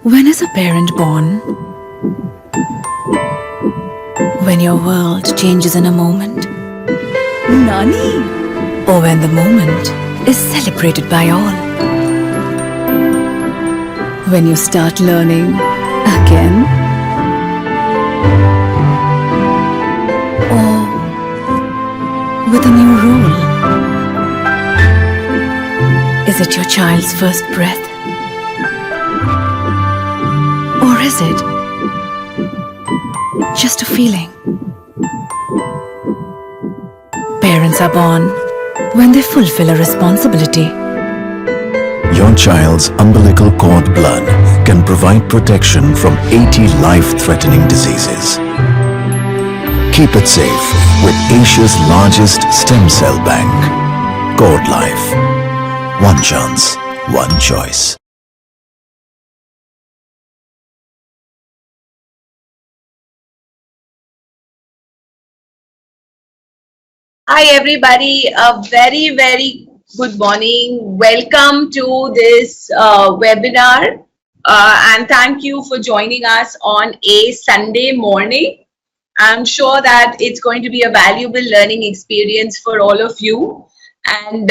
When is a parent born? When your world changes in a moment? Nani? Or when the moment is celebrated by all? When you start learning again? Or with a new role? Is it your child's first breath? Or is it just a feeling? Parents are born when they fulfill a responsibility. Your child's umbilical cord blood can provide protection from 80 life-threatening diseases. Keep it safe with Asia's largest stem cell bank. Cord Life. One chance, one choice. Hi, everybody. A very good morning. Welcome to this webinar. And thank you for joining us on a Sunday morning. I'm sure that it's going to be a valuable learning experience for all of you. And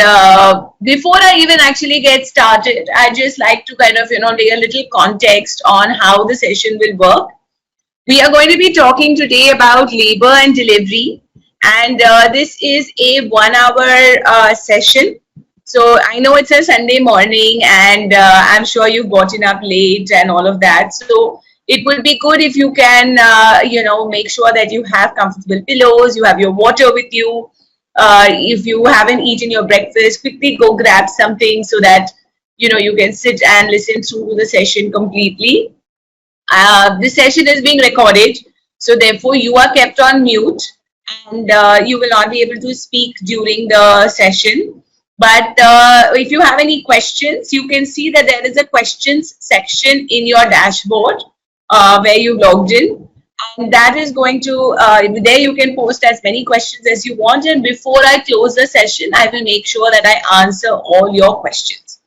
before I even actually get started, I just like to kind of, lay a little context on how the session will work. We are going to be talking today about labor and delivery. And this is a 1 hour session. So I know it's a Sunday morning and I'm sure you've gotten up late and all of that. So it would be good if you can, make sure that you have comfortable pillows, you have your water with you. If you haven't eaten your breakfast, quickly go grab something so that, you can sit and listen through the session completely. This session is being recorded, so therefore you are kept on mute and you will not be able to speak during the session. But if you have any questions, you can see that there is a questions section in your dashboard where you logged in. And that is going to, there you can post as many questions as you want. And before I close the session, I will make sure that I answer all your questions.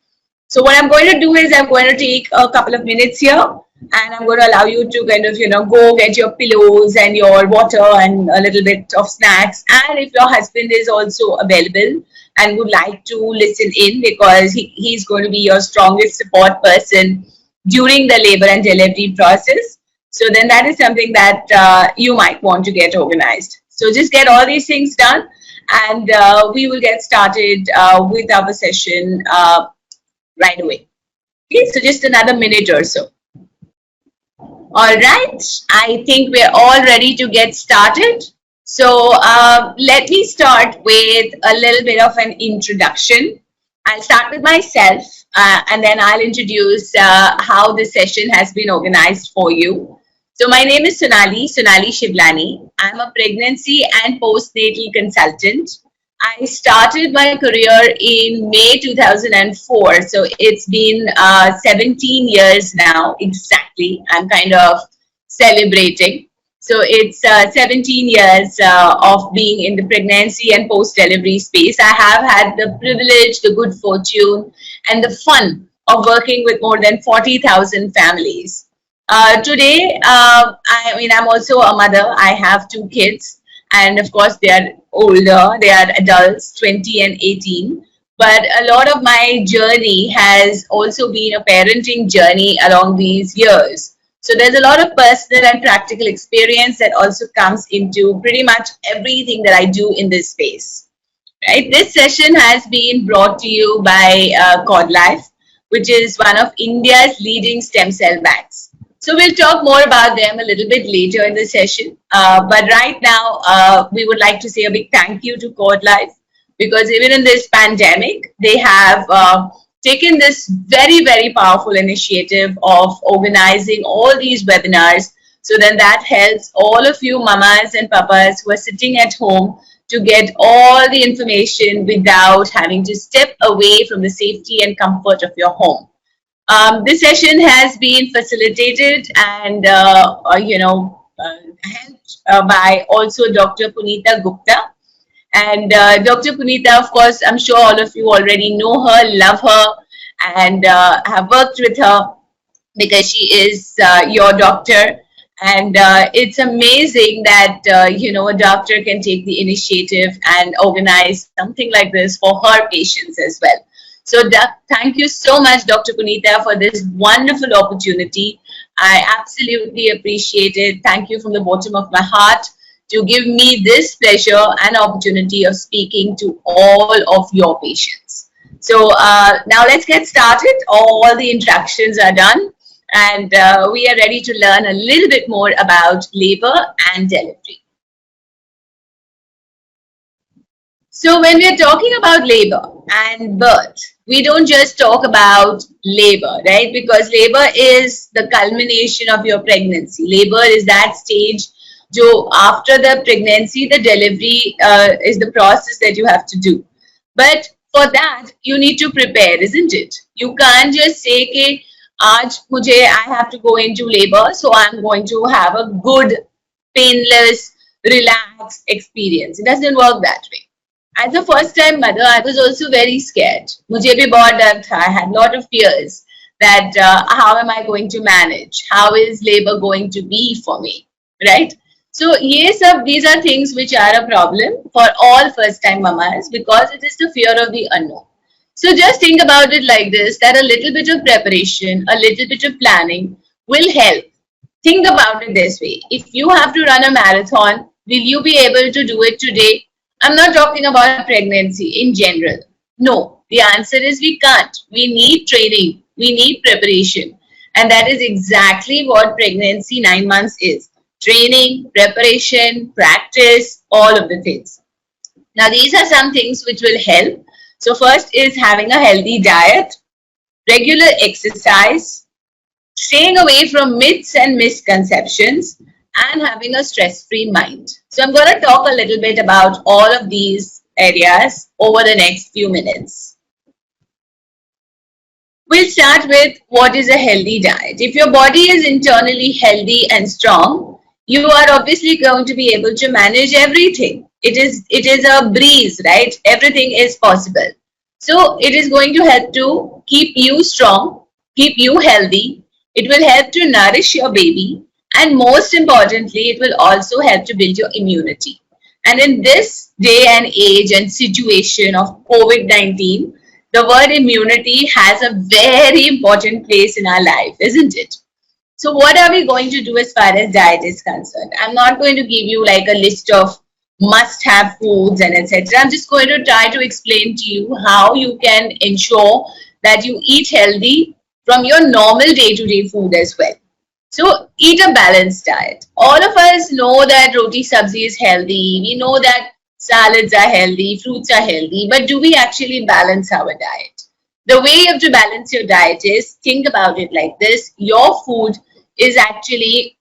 So what I'm going to do is I'm going to take a couple of minutes here and I'm going to allow you to kind of, go get your pillows and your water and a little bit of snacks. And if your husband is also available and would like to listen in, because he's going to be your strongest support person during the labor and delivery process. So then that is something that you might want to get organized. So just get all these things done and we will get started with our session right away. Okay, so just another minute or so. All right, I think we're all ready to get started. So let me start with a little bit of an introduction. I'll start with myself and then I'll introduce how this session has been organized for you. So my name is Sonali Shivlani. I'm a pregnancy and postnatal consultant. I started my career in May 2004. So it's been 17 years now, exactly. I'm kind of celebrating. So it's 17 years of being in the pregnancy and post-delivery space. I have had the privilege, the good fortune, and the fun of working with more than 40,000 families. Today, I'm also a mother. I have 2 kids. And of course, they are older, they are adults, 20 and 18. But a lot of my journey has also been a parenting journey along these years. So there's a lot of personal and practical experience that also comes into pretty much everything that I do in this space. Right? This session has been brought to you by Cord Life, which is one of India's leading stem cell banks. So we'll talk more about them a little bit later in the session. But right now, we would like to say a big thank you to Cord Life, because even in this pandemic, they have taken this very powerful initiative of organizing all these webinars. So then that helps all of you mamas and papas who are sitting at home to get all the information without having to step away from the safety and comfort of your home. This session has been facilitated and helped by also Dr. Punita Gupta. And Dr. Punita, of course, I'm sure all of you already know her, love her, and have worked with her. because she is your doctor. And it's amazing that, a doctor can take the initiative and organize something like this for her patients as well. So thank you so much, Dr. Punita, for this wonderful opportunity. I absolutely appreciate it. Thank you from the bottom of my heart to give me this pleasure and opportunity of speaking to all of your patients. So now let's get started. All the introductions are done, and we are ready to learn a little bit more about labor and delivery. So when we are talking about labor and birth, we don't just talk about labor, right? Because labor is the culmination of your pregnancy. Labor is that stage. So after the pregnancy, the delivery is the process that you have to do. But for that, you need to prepare, isn't it? You can't just say, "Ke, I have to go into labor, so I'm going to have a good, painless, relaxed experience." It doesn't work that way. As a first time mother, I was also very scared. मुझे भी बहुत डर था. I had a lot of fears that how am I going to manage? How is labor going to be for me? Right? So yes, these are things which are a problem for all first time mamas because it is the fear of the unknown. So just think about it like this, that a little bit of preparation, a little bit of planning will help. Think about it this way. If you have to run a marathon, will you be able to do it today? I'm not talking about pregnancy in general. No, the answer is we can't. We need training. We need preparation. And that is exactly what pregnancy 9 months is. Training, preparation, practice, all of the things. Now, these are some things which will help. So first is having a healthy diet, regular exercise, staying away from myths and misconceptions, and having a stress-free mind. So I'm going to talk a little bit about all of these areas over the next few minutes. We'll start with what is a healthy diet. If your body is internally healthy and strong, you are obviously going to be able to manage everything. It is a breeze, right? Everything is possible. So it is going to help to keep you strong, keep you healthy. It will help to nourish your baby. And most importantly, it will also help to build your immunity. And in this day and age and situation of COVID-19, the word immunity has a very important place in our life, isn't it? So what are we going to do as far as diet is concerned? I'm not going to give you like a list of must-have foods and etc. I'm just going to try to explain to you how you can ensure that you eat healthy from your normal day-to-day food as well. So eat a balanced diet. All of us know that roti sabzi is healthy. We know that salads are healthy, fruits are healthy, but do we actually balance our diet? The way you have to balance your diet is, think about it like this. Your food is actually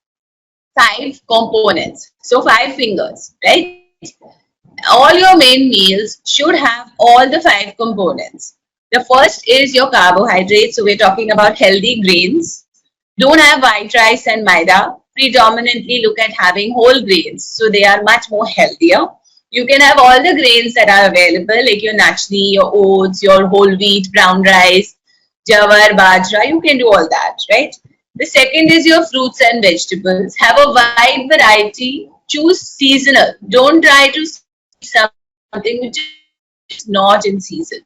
5 components. So 5 fingers, right? All your main meals should have all the 5 components. The first is your carbohydrates. So we're talking about healthy grains. Don't have white rice and maida. Predominantly look at having whole grains. So they are much more healthier. You can have all the grains that are available, like your nachni, your oats, your whole wheat, brown rice, jawar, bajra. You can do all that, right? The second is your fruits and vegetables. Have a wide variety. Choose seasonal. Don't try to something which is not in season.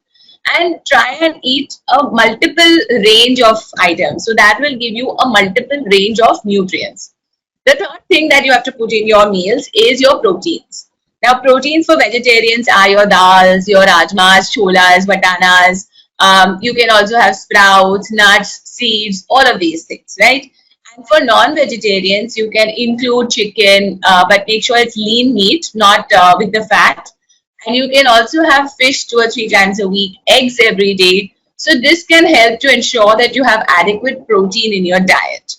And try and eat a multiple range of items. So that will give you a multiple range of nutrients. The third thing that you have to put in your meals is your proteins. Now, proteins for vegetarians are your dals, your rajmas, cholas, batanas. You can also have sprouts, nuts, seeds, all of these things, right? And for non-vegetarians, you can include chicken, but make sure it's lean meat, not with the fat. And you can also have fish 2 or 3 times a week, eggs every day. So this can help to ensure that you have adequate protein in your diet.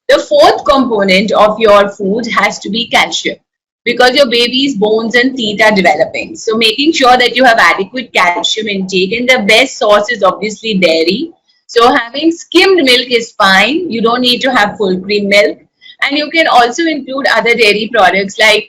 The fourth component of your food has to be calcium, because your baby's bones and teeth are developing. So making sure that you have adequate calcium intake, and the best source is obviously dairy. So having skimmed milk is fine. You don't need to have full cream milk. And you can also include other dairy products like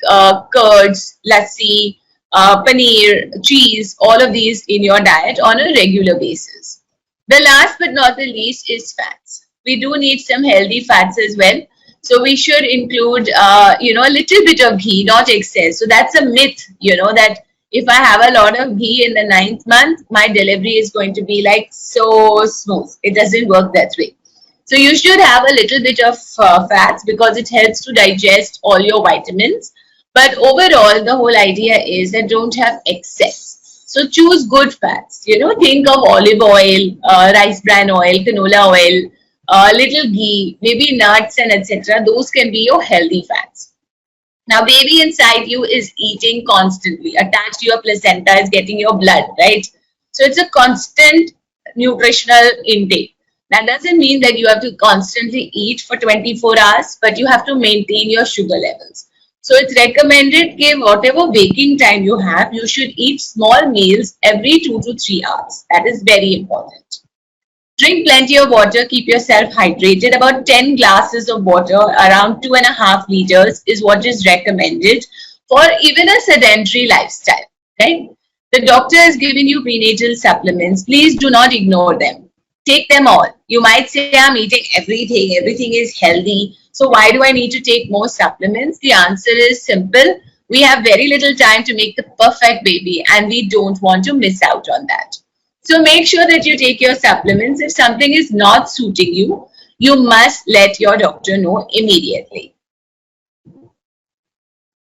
curds, lassi, paneer, cheese, all of these in your diet on a regular basis. The last but not the least is fats. we do need some healthy fats as well. So we should include, a little bit of ghee, not excess. So that's a myth, that if I have a lot of ghee in the 9th month, my delivery is going to be like so smooth. It doesn't work that way. So you should have a little bit of fats because it helps to digest all your vitamins. But overall, the whole idea is that don't have excess. So choose good fats. Think of olive oil, rice bran oil, canola oil, little ghee, maybe nuts and etc. Those can be your healthy fats. Now, baby inside you is eating constantly. Attached to your placenta is getting your blood, right? So it's a constant nutritional intake. That doesn't mean that you have to constantly eat for 24 hours, but you have to maintain your sugar levels. So it's recommended that whatever waking time you have, you should eat small meals every 2 to 3 hours. That is very important. Drink plenty of water, keep yourself hydrated. About 10 glasses of water, around 2.5 liters is what is recommended for even a sedentary lifestyle, right? The doctor has given you prenatal supplements. Please do not ignore them. Take them all. You might say, I'm eating everything is healthy. So why do I need to take more supplements? The answer is simple. We have very little time to make the perfect baby and we don't want to miss out on that. So make sure that you take your supplements. If something is not suiting you, you must let your doctor know immediately.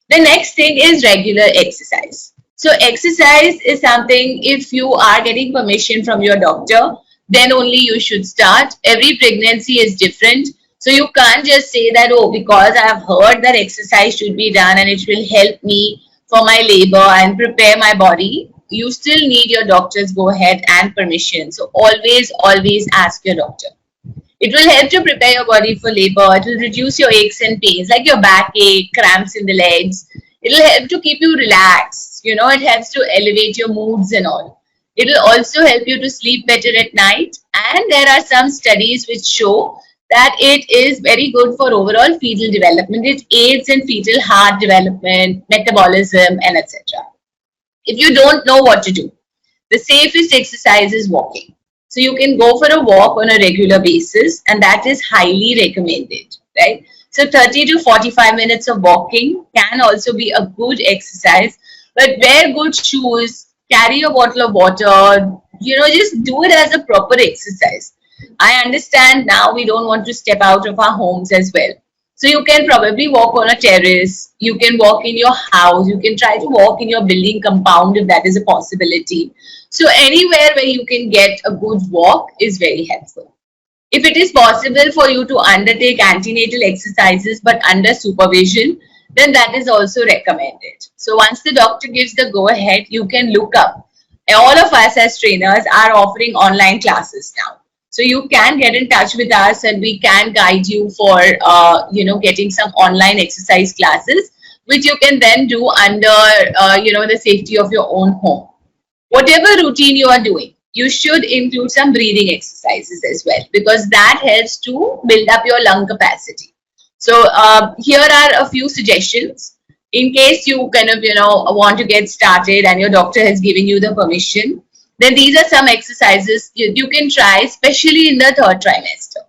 The next thing is regular exercise. So exercise is something, if you are getting permission from your doctor, then only you should start. Every pregnancy is different. So you can't just say that, oh, because I've heard that exercise should be done and it will help me for my labor and prepare my body. You still need your doctor's go ahead and permission. So always ask your doctor. It will help to prepare your body for labor. It will reduce your aches and pains, like your backache, cramps in the legs. It will help to keep you relaxed. It helps to elevate your moods and all. It will also help you to sleep better at night. And there are some studies which show that it is very good for overall fetal development. It aids in fetal heart development, metabolism, and etc. If you don't know what to do, the safest exercise is walking. So you can go for a walk on a regular basis, and that is highly recommended, right? So 30 to 45 minutes of walking can also be a good exercise, but wear good shoes, carry a bottle of water, just do it as a proper exercise. I understand now we don't want to step out of our homes as well. So you can probably walk on a terrace, you can walk in your house, you can try to walk in your building compound if that is a possibility. So anywhere where you can get a good walk is very helpful. If it is possible for you to undertake antenatal exercises but under supervision, then that is also recommended. So once the doctor gives the go ahead, you can look up. All of us as trainers are offering online classes now. So you can get in touch with us and we can guide you for, getting some online exercise classes, which you can then do under, the safety of your own home. Whatever routine you are doing, you should include some breathing exercises as well, because that helps to build up your lung capacity. So here are a few suggestions in case you want to get started and your doctor has given you the permission. Then these are some exercises you can try, especially in the 3rd trimester.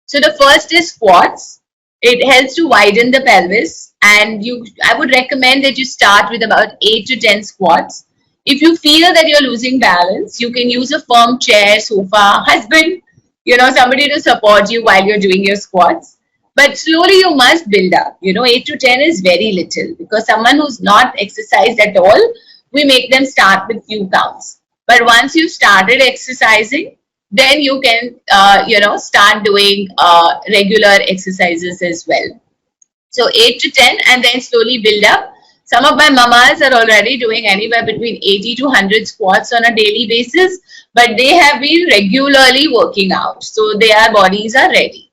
So the first is squats. It helps to widen the pelvis, and I would recommend that you start with about 8 to 10 squats. If you feel that you're losing balance, you can use a firm chair, sofa, husband, somebody to support you while you're doing your squats. But slowly you must build up. 8 to 10 is very little, because someone who's not exercised at all, we make them start with few counts. But once you started exercising, then you can, start doing regular exercises as well. So 8 to 10 and then slowly build up. Some of my mamas are already doing anywhere between 80 to 100 squats on a daily basis, but they have been regularly working out. So their bodies are ready.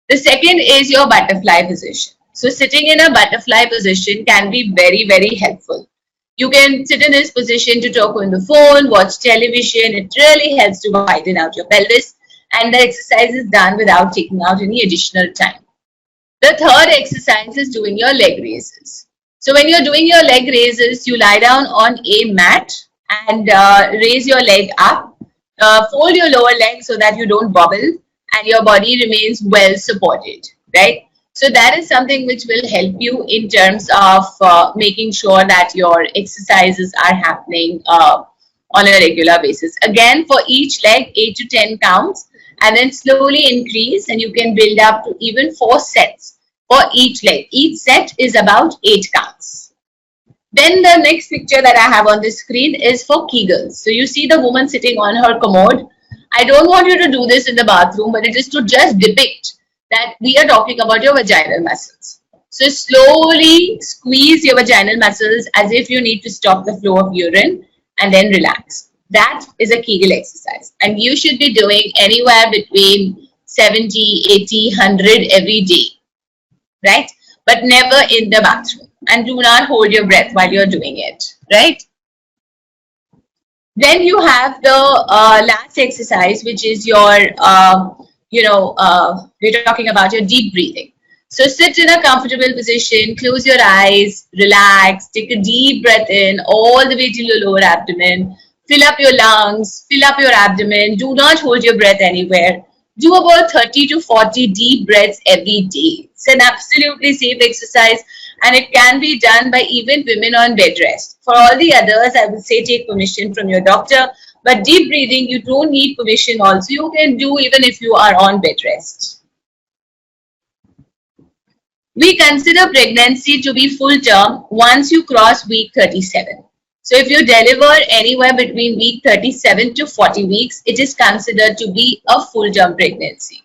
The second is your butterfly position. So sitting in a butterfly position can be very, very helpful. You can sit in this position to talk on the phone, watch television. It really helps to widen out your pelvis, and the exercise is done without taking out any additional time. The third exercise is doing your leg raises. So when you're doing your leg raises, you lie down on a mat and raise your leg up. Fold your lower leg so that you don't bobble, and your body remains well supported, right? So that is something which will help you in terms of making sure that your exercises are happening on a regular basis. Again, for each leg, 8 to 10 counts, and then slowly increase, and you can build up to even 4 sets for each leg. Each set is about 8 counts. Then the next picture that I have on the screen is for Kegels. So you see the woman sitting on her commode. I don't want you to do this in the bathroom, but it is to just depict that we are talking about your vaginal muscles. So slowly squeeze your vaginal muscles as if you need to stop the flow of urine, and then relax. That is a Kegel exercise. And you should be doing anywhere between 70, 80, 100 every day, right? But never in the bathroom. And do not hold your breath while you're doing it, right? Then you have the last exercise, which is your, we're talking about your deep breathing. So sit in a comfortable position, close your eyes, relax, take a deep breath in all the way to your lower abdomen, fill up your lungs, fill up your abdomen, do not hold your breath anywhere. Do about 30 to 40 deep breaths every day. It's an absolutely safe exercise, and it can be done by even women on bed rest. For all the others, I would say take permission from your doctor, but deep breathing, you don't need permission also. You can do even if you are on bed rest. We consider pregnancy to be full term once you cross week 37. So if you deliver anywhere between week 37 to 40 weeks, it is considered to be a full term pregnancy.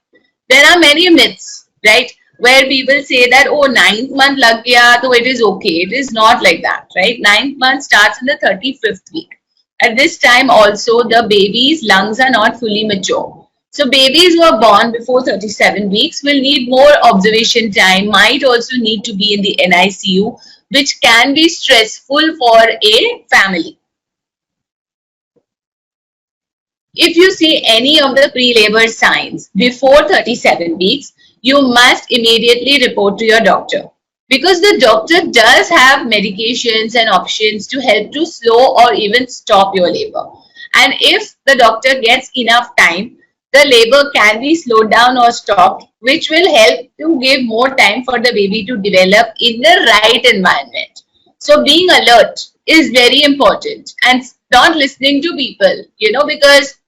There are many myths, right? Where people say that, oh, 9th month lag gaya, so it is okay. It is not like that, right? 9th month starts in the 35th week. At this time also, the baby's lungs are not fully mature. So babies who are born before 37 weeks will need more observation time, might also need to be in the NICU, which can be stressful for a family. If you see any of the pre-labor signs before 37 weeks, you must immediately report to your doctor, because the doctor does have medications and options to help to slow or even stop your labor. And if the doctor gets enough time, the labor can be slowed down or stopped, which will help to give more time for the baby to develop in the right environment. So being alert is very important, and not listening to people, because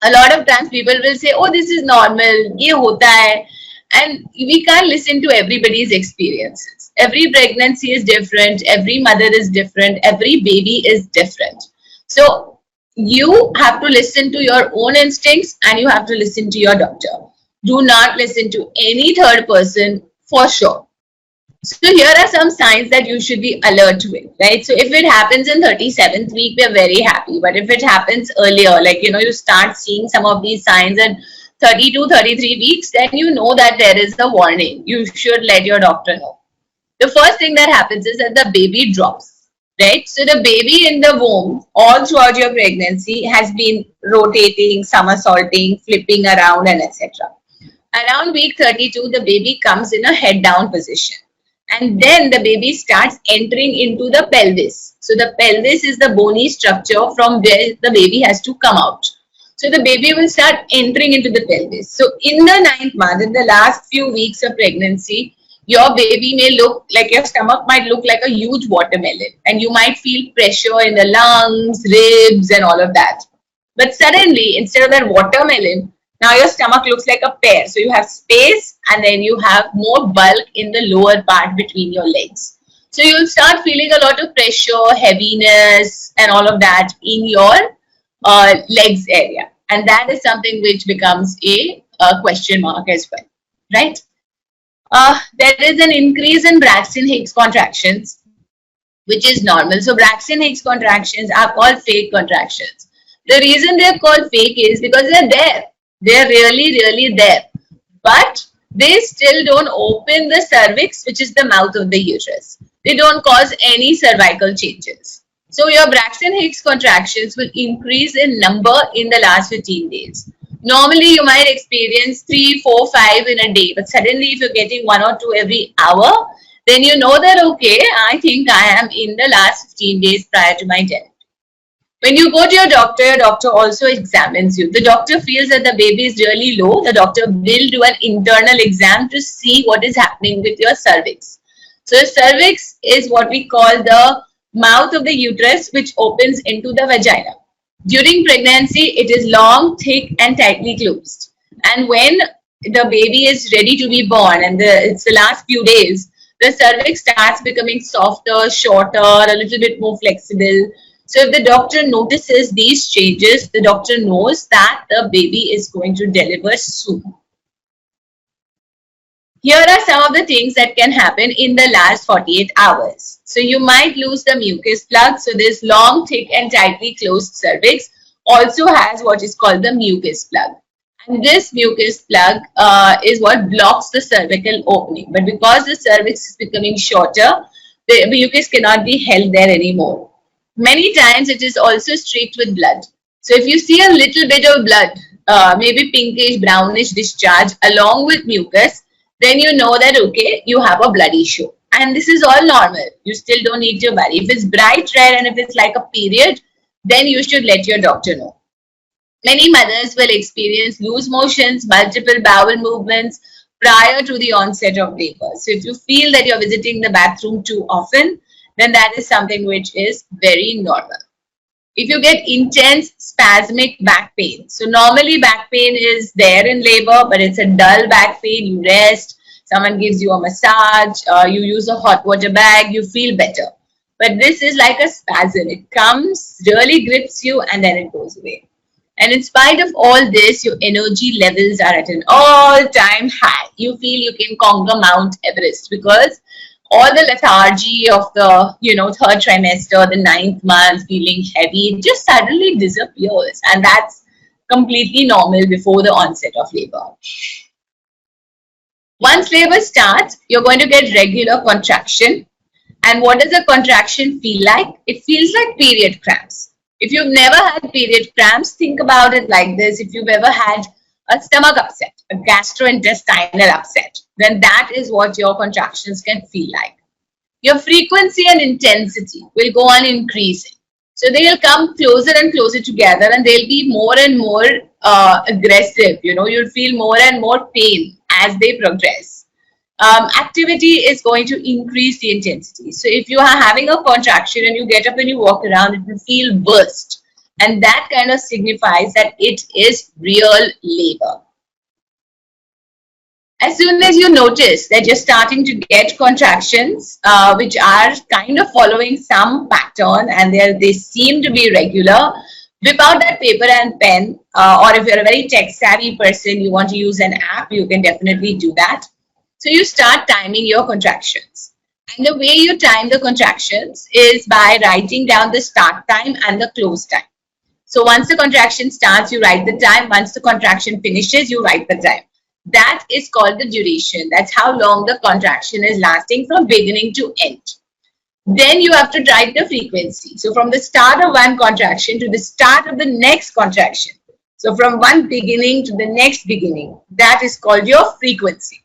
a lot of times people will say, oh, this is normal, ye hota hai. And we can't listen to everybody's experiences. Every pregnancy is different, every mother is different, every baby is different. So you have to listen to your own instincts, and you have to listen to your doctor. Do not listen to any third person for sure. So here are some signs that you should be alert with, right? So if it happens in 37th week, we're very happy. But if it happens earlier, like, you start seeing some of these signs at 32, 33 weeks, then you know that there is a warning. You should let your doctor know. The first thing that happens is that the baby drops, right? So the baby in the womb all throughout your pregnancy has been rotating, somersaulting, flipping around, and etc. Around week 32, the baby comes in a head down position. And then the baby starts entering into the pelvis. So the pelvis is the bony structure from where the baby has to come out. So the baby will start entering into the pelvis. So in the 9th month, in the last few weeks of pregnancy, your baby may look like, your stomach might look like a huge watermelon, and you might feel pressure in the lungs, ribs, and all of that. But suddenly, instead of that watermelon, now your stomach looks like a pear. So you have space, and then you have more bulk in the lower part between your legs. So you'll start feeling a lot of pressure, heaviness, and all of that in your legs area. And that is something which becomes a question mark as well, right? There is an increase in Braxton Hicks contractions, which is normal. So Braxton Hicks contractions are called fake contractions. The reason they're called fake is because they're there. They're really, really there. But they still don't open the cervix, which is the mouth of the uterus. They don't cause any cervical changes. So your Braxton Hicks contractions will increase in number in the last 15 days. Normally, you might experience 3, 4, 5 in a day, but suddenly if you're getting 1 or 2 every hour, then you know that, okay, I think I am in the last 15 days prior to my delivery. When you go to your doctor also examines you. The doctor feels that the baby is really low. The doctor will do an internal exam to see what is happening with your cervix. So, the cervix is what we call the mouth of the uterus, which opens into the vagina. During pregnancy, it is long, thick, and tightly closed. And when the baby is ready to be born, and it's the last few days, the cervix starts becoming softer, shorter, a little bit more flexible. So if the doctor notices these changes, the doctor knows that the baby is going to deliver soon. Here are some of the things that can happen in the last 48 hours. So you might lose the mucus plug. So this long, thick and tightly closed cervix also has what is called the mucus plug. And this mucus plug is what blocks the cervical opening. But because the cervix is becoming shorter, the mucus cannot be held there anymore. Many times it is also streaked with blood. So if you see a little bit of blood, maybe pinkish, brownish discharge along with mucus, then you know that, okay, you have a blood issue. And this is all normal. You still don't need to worry. If it's bright red and if it's like a period, then you should let your doctor know. Many mothers will experience loose motions, multiple bowel movements prior to the onset of labor. So if you feel that you're visiting the bathroom too often, then that is something which is very normal. If you get intense spasmic back pain, so normally back pain is there in labor, but it's a dull back pain, you rest, someone gives you a massage, you use a hot water bag, you feel better. But this is like a spasm. It comes, really grips you, and then it goes away. And in spite of all this, your energy levels are at an all-time high. You feel you can conquer Mount Everest because all the lethargy of the, third trimester, the 9th month, feeling heavy, it just suddenly disappears. And that's completely normal before the onset of labor. Once labor starts, you're going to get regular contraction. And what does a contraction feel like? It feels like period cramps. If you've never had period cramps, think about it like this. If you've ever had a stomach upset, a gastrointestinal upset, then that is what your contractions can feel like. Your frequency and intensity will go on increasing. So they'll come closer and closer together and they'll be more and more aggressive. You'll feel more and more pain as they progress. Activity is going to increase the intensity. So if you are having a contraction and you get up and you walk around, it will feel burst. And that kind of signifies that it is real labor. As soon as you notice that you're starting to get contractions, which are kind of following some pattern and they seem to be regular, whip out that paper and pen, or if you're a very tech savvy person, you want to use an app, you can definitely do that. So you start timing your contractions. And the way you time the contractions is by writing down the start time and the close time. So once the contraction starts, you write the time. Once the contraction finishes, you write the time. That is called the duration. That's how long the contraction is lasting from beginning to end. Then you have to write the frequency. So from the start of one contraction to the start of the next contraction. So from one beginning to the next beginning, that is called your frequency.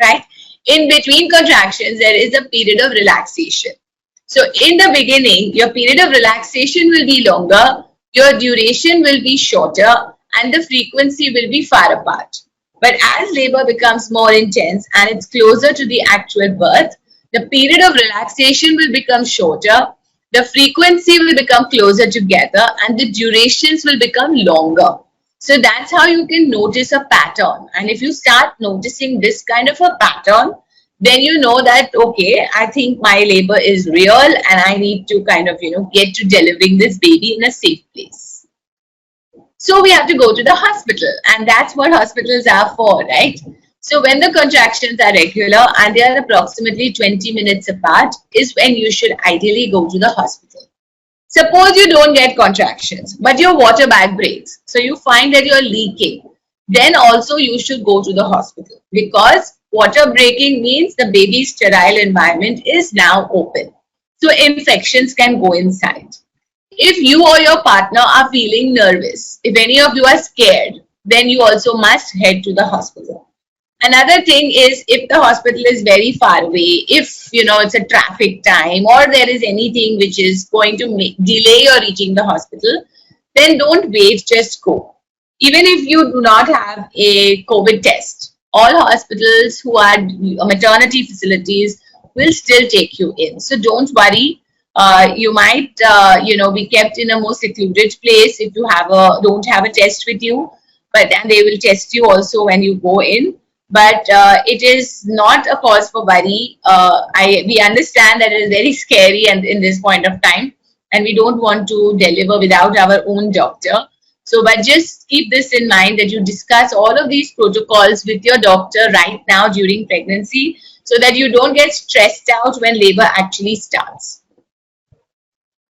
Right? In between contractions, there is a period of relaxation. So in the beginning, your period of relaxation will be longer, your duration will be shorter, and the frequency will be far apart. But as labor becomes more intense and it's closer to the actual birth, the period of relaxation will become shorter, the frequency will become closer together, and the durations will become longer. So that's how you can notice a pattern. And if you start noticing this kind of a pattern, then you know that, okay, I think my labor is real and I need to kind of, get to delivering this baby in a safe place. So we have to go to the hospital, and that's what hospitals are for, right? So when the contractions are regular and they are approximately 20 minutes apart is when you should ideally go to the hospital. Suppose you don't get contractions, but your water bag breaks. So you find that you're leaking. Then also you should go to the hospital because water breaking means the baby's sterile environment is now open. So infections can go inside. If you or your partner are feeling nervous, if any of you are scared, then you also must head to the hospital. Another thing is if the hospital is very far away, if it's a traffic time or there is anything which is going to delay your reaching the hospital, then don't wait, just go. Even if you do not have a COVID test, all hospitals who are maternity facilities will still take you in. So don't worry. You might, be kept in a more secluded place if you don't have a test with you, but then they will test you also when you go in. But it is not a cause for worry. We understand that it is very scary and in this point of time, and we don't want to deliver without our own doctor. So, but just keep this in mind that you discuss all of these protocols with your doctor right now during pregnancy so that you don't get stressed out when labor actually starts.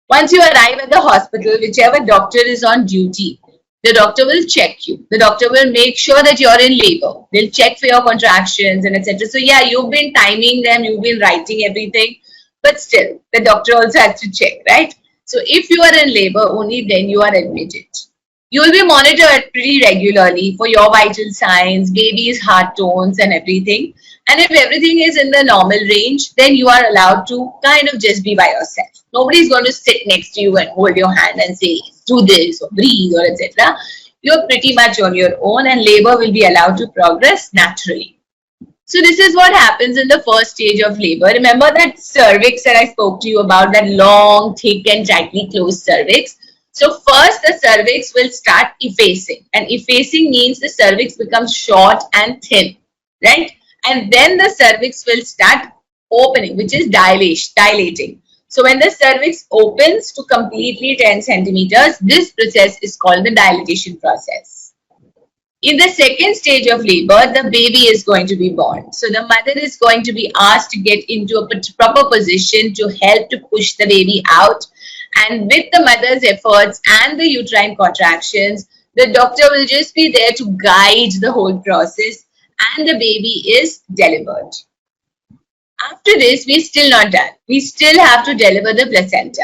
Once you arrive at the hospital, whichever doctor is on duty, the doctor will check you. The doctor will make sure that you're in labor. They'll check for your contractions and etc. So yeah, you've been timing them, you've been writing everything, but still, the doctor also has to check, right? So if you are in labor, only then you are admitted. You will be monitored pretty regularly for your vital signs, baby's heart tones and everything. And if everything is in the normal range, then you are allowed to kind of just be by yourself. Nobody's going to sit next to you and hold your hand and say, do this or breathe or etc. You're pretty much on your own and labor will be allowed to progress naturally. So this is what happens in the first stage of labor. Remember that cervix that I spoke to you about, that long, thick and tightly closed cervix. So first the cervix will start effacing, and effacing means the cervix becomes short and thin, right? And then the cervix will start opening, which is dilating. So when the cervix opens to completely 10 centimeters, this process is called the dilatation process. In the second stage of labor, the baby is going to be born. So the mother is going to be asked to get into a proper position to help to push the baby out. And with the mother's efforts and the uterine contractions, the doctor will just be there to guide the whole process and the baby is delivered. After this, we're still not done. We still have to deliver the placenta.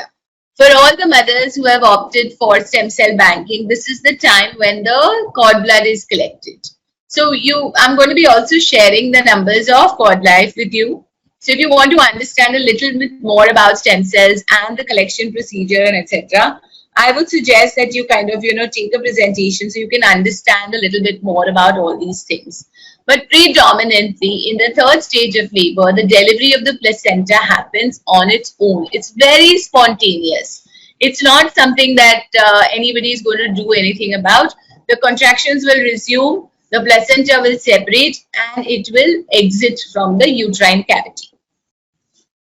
For all the mothers who have opted for stem cell banking, this is the time when the cord blood is collected. So I'm going to be also sharing the numbers of cord life with you. So if you want to understand a little bit more about stem cells and the collection procedure and etc., I would suggest that you kind of, take a presentation so you can understand a little bit more about all these things. But predominantly in the third stage of labor, the delivery of the placenta happens on its own. It's very spontaneous. It's not something that anybody is going to do anything about. The contractions will resume, the placenta will separate, and it will exit from the uterine cavity.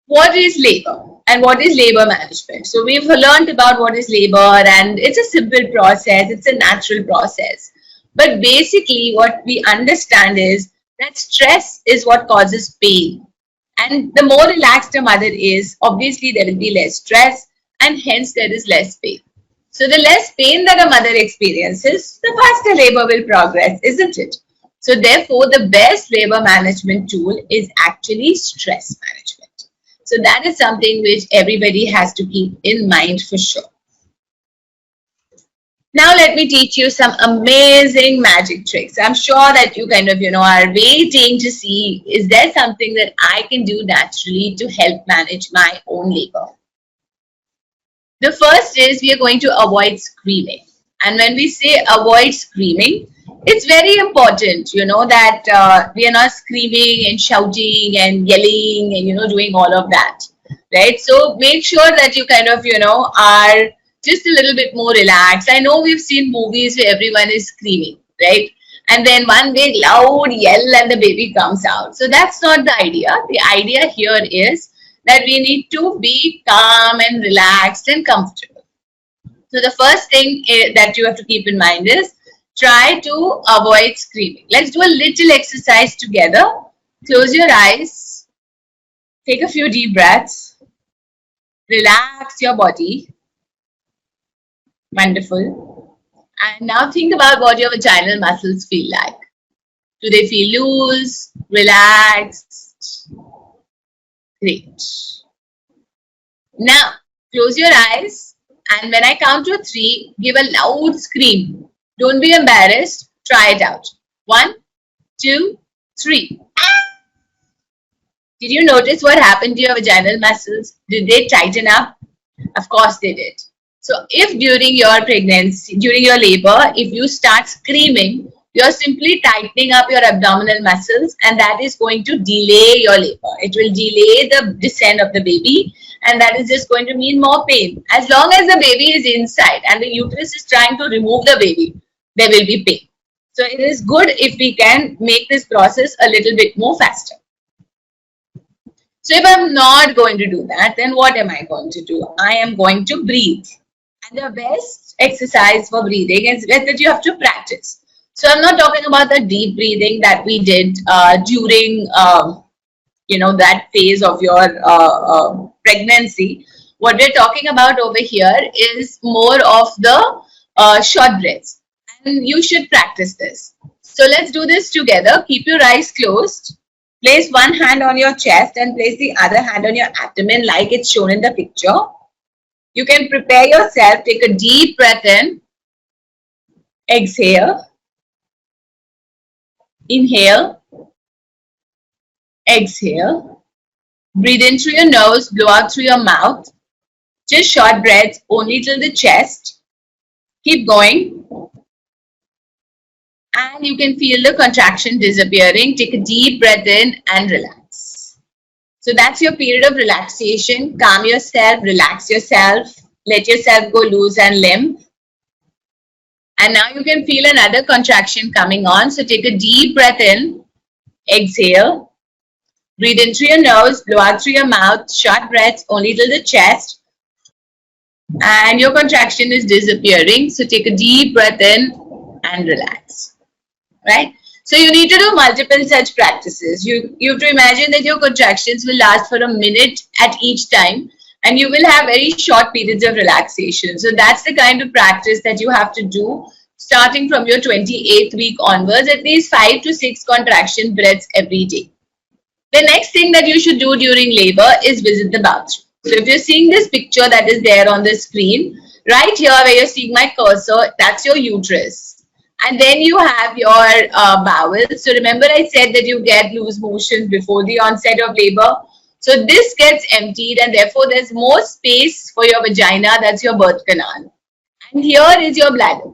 What is labor and what is labor management? So we've learned about what is labor, and it's a simple process. It's a natural process. But basically what we understand is that stress is what causes pain. And the more relaxed a mother is, obviously there will be less stress and hence there is less pain. So the less pain that a mother experiences, the faster labor will progress, isn't it? So therefore, the best labor management tool is actually stress management. So that is something which everybody has to keep in mind for sure. Now let me teach you some amazing magic tricks. I'm sure that you kind of, are waiting to see, is there something that I can do naturally to help manage my own labor? The first is we are going to avoid screaming. And when we say avoid screaming, it's very important, that we are not screaming and shouting and yelling and, doing all of that, right? So make sure that you kind of, are just a little bit more relaxed. I know we've seen movies where everyone is screaming, right? And then one big loud yell and the baby comes out. So that's not the idea. The idea here is that we need to be calm and relaxed and comfortable. So the first thing that you have to keep in mind is try to avoid screaming. Let's do a little exercise together. Close your eyes. Take a few deep breaths. Relax your body. Wonderful. And now think about what your vaginal muscles feel like. Do they feel loose, relaxed? Great. Now, close your eyes, and when I count to 3, give a loud scream. Don't be embarrassed. Try it out. 1, 2, 3. Did you notice what happened to your vaginal muscles? Did they tighten up? Of course they did. So if during your pregnancy, during your labor, if you start screaming, you're simply tightening up your abdominal muscles, and that is going to delay your labor. It will delay the descent of the baby, and that is just going to mean more pain. As long as the baby is inside and the uterus is trying to remove the baby, there will be pain. So it is good if we can make this process a little bit more faster. So if I'm not going to do that, then what am I going to do? I am going to breathe. And the best exercise for breathing is that you have to practice. So I'm not talking about the deep breathing that we did during, that phase of your pregnancy. What we're talking about over here is more of the short breaths. And you should practice this. So let's do this together. Keep your eyes closed. Place one hand on your chest and place the other hand on your abdomen like it's shown in the picture. You can prepare yourself. Take a deep breath in. Exhale. Inhale. Exhale. Breathe in through your nose. Blow out through your mouth. Just short breaths only till the chest. Keep going. And you can feel the contraction disappearing. Take a deep breath in and relax. So that's your period of relaxation. Calm yourself, relax yourself, let yourself go loose and limp. And now you can feel another contraction coming on. So take a deep breath in, exhale, breathe in through your nose, blow out through your mouth, short breaths only till the chest. And your contraction is disappearing. So take a deep breath in and relax. Right? So you need to do multiple such practices. You have to imagine that your contractions will last for a minute at each time, and you will have very short periods of relaxation. So that's the kind of practice that you have to do starting from your 28th week onwards, at least 5 to 6 contraction breaths every day. The next thing that you should do during labor is visit the bathroom. So if you're seeing this picture that is there on the screen, right here where you're seeing my cursor, that's your uterus. And then you have your bowels. So remember I said that you get loose motions before the onset of labor. So this gets emptied and therefore there's more space for your vagina. That's your birth canal. And here is your bladder.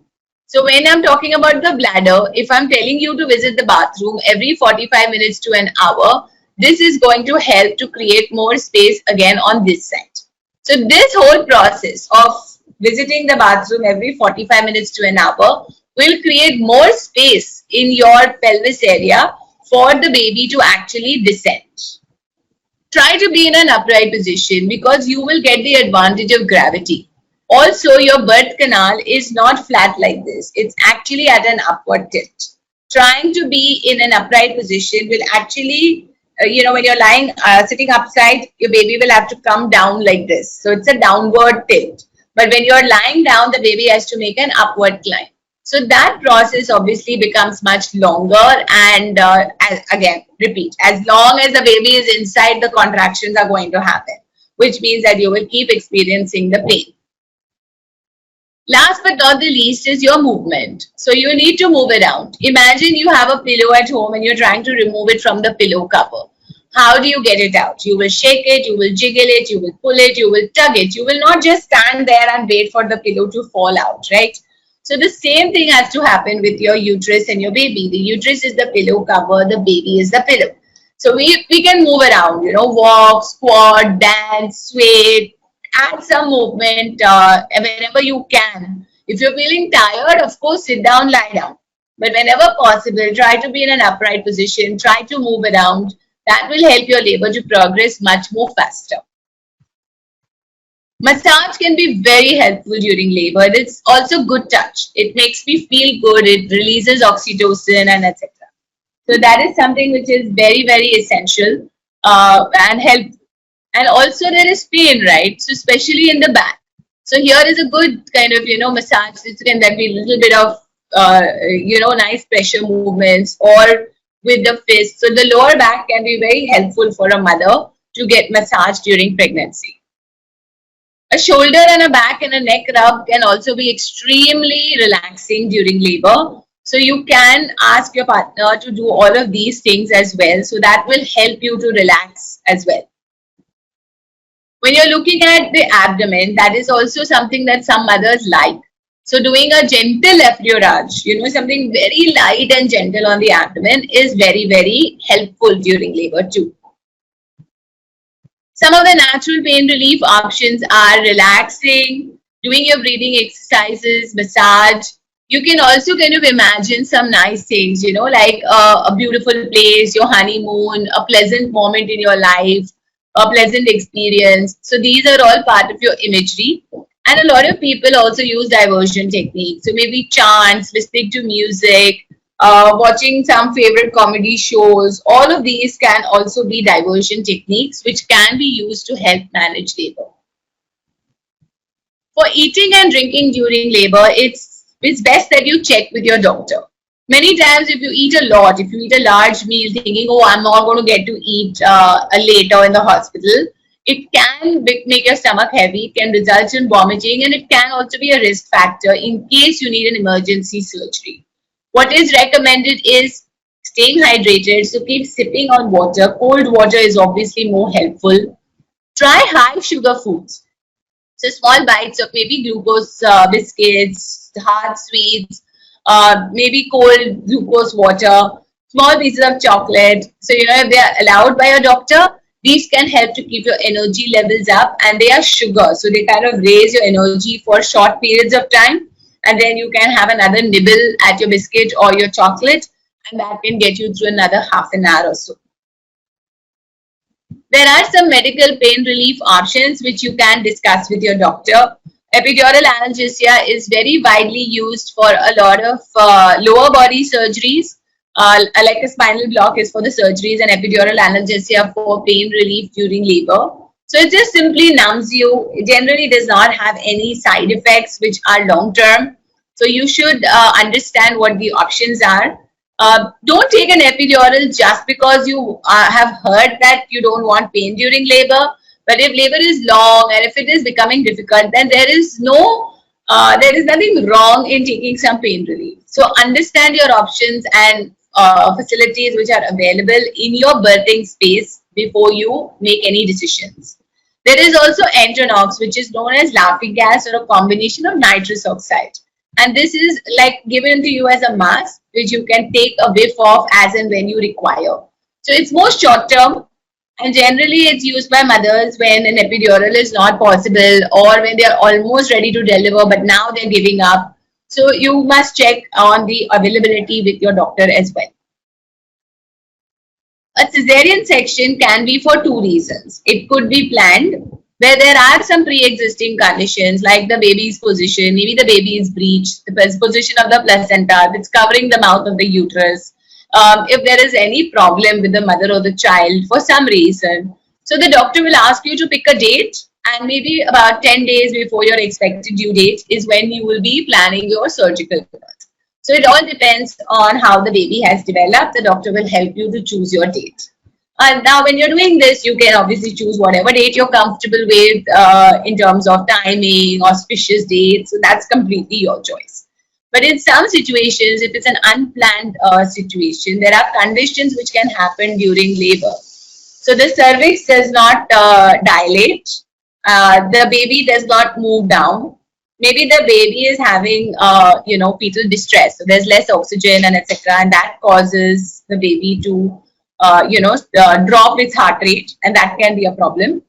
So when I'm talking about the bladder, if I'm telling you to visit the bathroom every 45 minutes to an hour, this is going to help to create more space again on this side. So this whole process of visiting the bathroom every 45 minutes to an hour will create more space in your pelvis area for the baby to actually descend. Try to be in an upright position because you will get the advantage of gravity. Also, your birth canal is not flat like this. It's actually at an upward tilt. Trying to be in an upright position will actually, when you're lying, sitting upside, your baby will have to come down like this. So it's a downward tilt. But when you're lying down, the baby has to make an upward climb. So that process obviously becomes much longer and again, repeat, as long as the baby is inside, the contractions are going to happen, which means that you will keep experiencing the pain. Last but not the least is your movement. So you need to move around. Imagine you have a pillow at home and you're trying to remove it from the pillow cover. How do you get it out? You will shake it, you will jiggle it, you will pull it, you will tug it. You will not just stand there and wait for the pillow to fall out, right? So the same thing has to happen with your uterus and your baby. The uterus is the pillow cover, the baby is the pillow. So we can move around, walk, squat, dance, sway, add some movement whenever you can. If you're feeling tired, of course, sit down, lie down. But whenever possible, try to be in an upright position, try to move around. That will help your labor to progress much more faster. Massage can be very helpful during labor. It's also good touch. It makes me feel good. It releases oxytocin and etc. So that is something which is very, very essential and helpful. And also there is pain, right? So especially in the back. So here is a good kind of, massage. It can there be a little bit of, nice pressure movements or with the fist. So the lower back can be very helpful for a mother to get massage during pregnancy. A shoulder and a back and a neck rub can also be extremely relaxing during labor. So you can ask your partner to do all of these things as well. So that will help you to relax as well. When you're looking at the abdomen, that is also something that some mothers like. So doing a gentle effleurage, something very light and gentle on the abdomen is very, very helpful during labor too. Some of the natural pain relief options are relaxing, doing your breathing exercises, massage. You can also kind of imagine some nice things, like a beautiful place, your honeymoon, a pleasant moment in your life, a pleasant experience. So these are all part of your imagery. And a lot of people also use diversion techniques. So maybe chants, listening to music, watching some favorite comedy shows. All of these can also be diversion techniques which can be used to help manage labor. For eating and drinking during labor, it's best that you check with your doctor. Many times, if you eat a lot, if you eat a large meal thinking, oh, I'm not going to get to eat later in the hospital, it can make your stomach heavy, it can result in vomiting, and it can also be a risk factor in case you need an emergency surgery. What is recommended is staying hydrated, so keep sipping on water. Cold water is obviously more helpful. Try high sugar foods. So small bites of maybe glucose biscuits, hard sweets, maybe cold glucose water, small pieces of chocolate. So, if they are allowed by a doctor, these can help to keep your energy levels up, and they are sugar. So they kind of raise your energy for short periods of time. And then you can have another nibble at your biscuit or your chocolate, and that can get you through another half an hour or so. There are some medical pain relief options which you can discuss with your doctor. Epidural analgesia is very widely used for a lot of lower body surgeries, like a spinal block is for the surgeries, and epidural analgesia for pain relief during labor. So it just simply numbs you. It generally does not have any side effects which are long term. So you should understand what the options are. Don't take an epidural just because you have heard that you don't want pain during labor. But if labor is long and if it is becoming difficult, then there is nothing wrong in taking some pain relief. So understand your options and facilities which are available in your birthing space before you make any decisions. There is also Entonox, which is known as laughing gas or a combination of nitrous oxide. And this is like given to you as a mask, which you can take a whiff of as and when you require. So it's more short term, and generally it's used by mothers when an epidural is not possible or when they're almost ready to deliver, but now they're giving up. So you must check on the availability with your doctor as well. A cesarean section can be for two reasons. It could be planned, where there are some pre-existing conditions like the baby's position, maybe the baby is breached, the position of the placenta that's covering the mouth of the uterus, if there is any problem with the mother or the child for some reason. So the doctor will ask you to pick a date, and maybe about 10 days before your expected due date is when you will be planning your surgical birth. So it all depends on how the baby has developed. The doctor will help you to choose your date. Now, when you're doing this, you can obviously choose whatever date you're comfortable with in terms of timing, auspicious dates. So that's completely your choice. But in some situations, if it's an unplanned situation, there are conditions which can happen during labor. So the cervix does not dilate. The baby does not move down. Maybe the baby is having, fetal distress. So there's less oxygen and etc. And that causes the baby to drop its heart rate, and that can be a problem.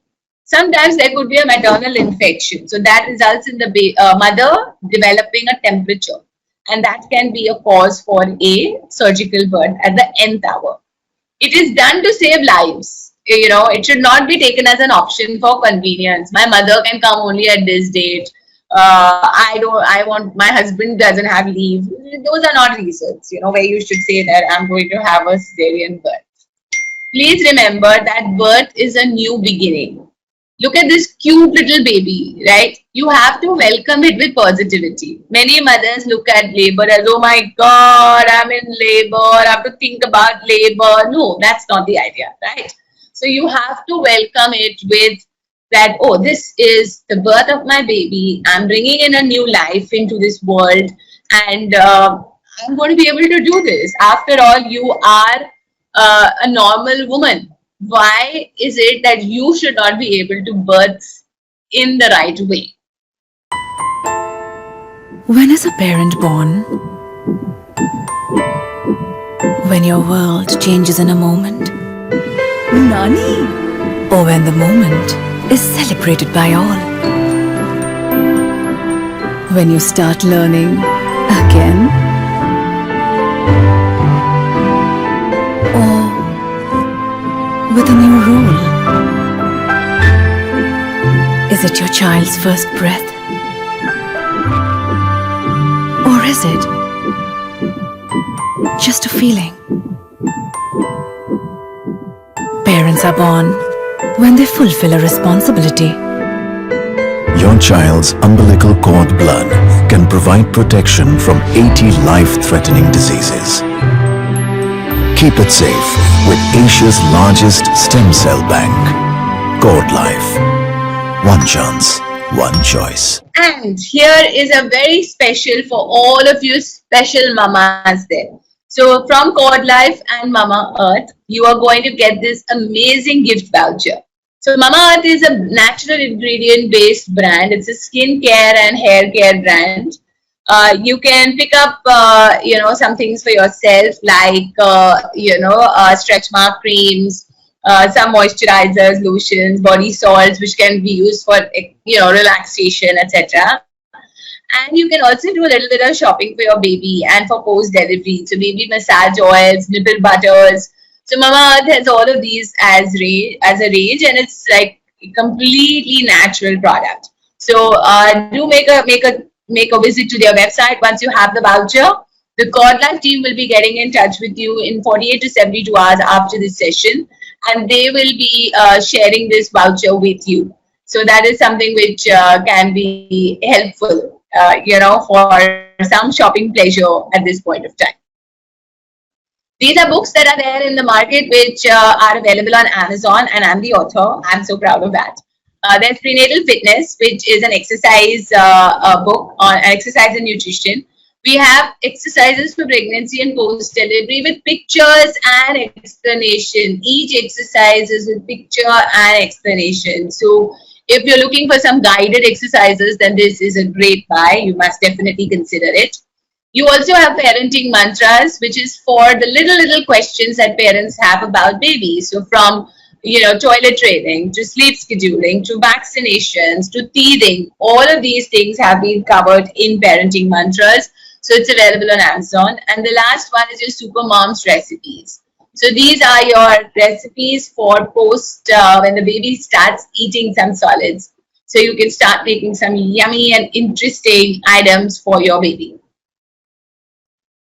Sometimes there could be a maternal infection. So that results in the mother developing a temperature, and that can be a cause for a surgical birth at the nth hour. It is done to save lives. It should not be taken as an option for convenience. My mother can come only at this date. My husband doesn't have leave. Those are not reasons, where you should say that I'm going to have a cesarean birth. Please remember that birth is a new beginning. Look at this cute little baby, right? You have to welcome it with positivity. Many mothers look at labor as, oh my God, I'm in labor, I have to think about labor. No, that's not the idea, right? So you have to welcome it with that, oh, this is the birth of my baby. I'm bringing in a new life into this world, and I'm going to be able to do this. After all, you are a normal woman. Why is it that you should not be able to birth in the right way? When is a parent born? When your world changes in a moment. Nani? Or when the moment is celebrated by all. When you start learning again. Or with a new rule. Is it your child's first breath? Or is it just a feeling? Parents are born when they fulfill a responsibility. Your child's umbilical cord blood can provide protection from 80 life-threatening diseases. Keep it safe with Asia's largest stem cell bank. Cord Life. One chance, one choice. And here is a very special for all of you special mamas there. So from Cord Life and Mama Earth, you are going to get this amazing gift voucher. So Mama Earth is a natural ingredient based brand. It's a skin care and hair care brand. You can pick up, some things for yourself like, stretch mark creams, some moisturizers, lotions, body salts, which can be used for, relaxation, etc. And you can also do a little bit of shopping for your baby and for post delivery. So baby massage oils, nipple butters. So Mama Earth has all of these as a range, and it's like a completely natural product. So do make a visit to their website once you have the voucher. The Cord Life team will be getting in touch with you in 48 to 72 hours after this session, and they will be sharing this voucher with you. So that is something which can be helpful, for some shopping pleasure at this point of time. These are books that are there in the market which are available on Amazon, and I'm the author. I'm so proud of that. There's Prenatal Fitness, which is an exercise book on exercise and nutrition. We have exercises for pregnancy and post-delivery with pictures and explanation. Each exercise is with picture and explanation. So if you're looking for some guided exercises, then this is a great buy. You must definitely consider it. You also have parenting mantras, which is for the little questions that parents have about babies. So from toilet training to sleep scheduling to vaccinations to teething, all of these things have been covered in parenting mantras. So it's available on Amazon. And the last one is your Super Moms recipes. So these are your recipes for post when the baby starts eating some solids. So you can start making some yummy and interesting items for your baby.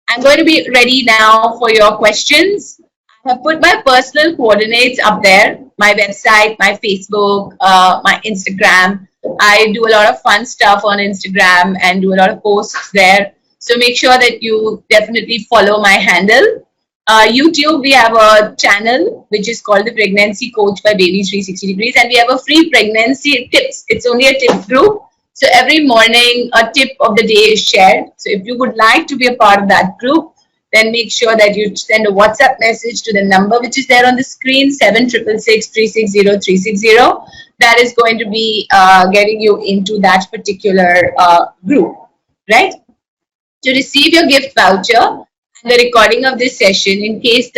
I'm going to be ready now for your questions. I have put my personal coordinates up there, my website, my Facebook, my Instagram. I do a lot of fun stuff on Instagram and do a lot of posts there. So make sure that you definitely follow my handle. YouTube, we have a channel which is called the Pregnancy Coach by Baby 360 Degrees, and we have a free pregnancy tips. It's only a tip group. So every morning a tip of the day is shared. So if you would like to be a part of that group, then make sure that you send a WhatsApp message to the number which is there on the screen, 766360 That is going to be getting you into that particular group, right? To receive your gift voucher and the recording of this session, in case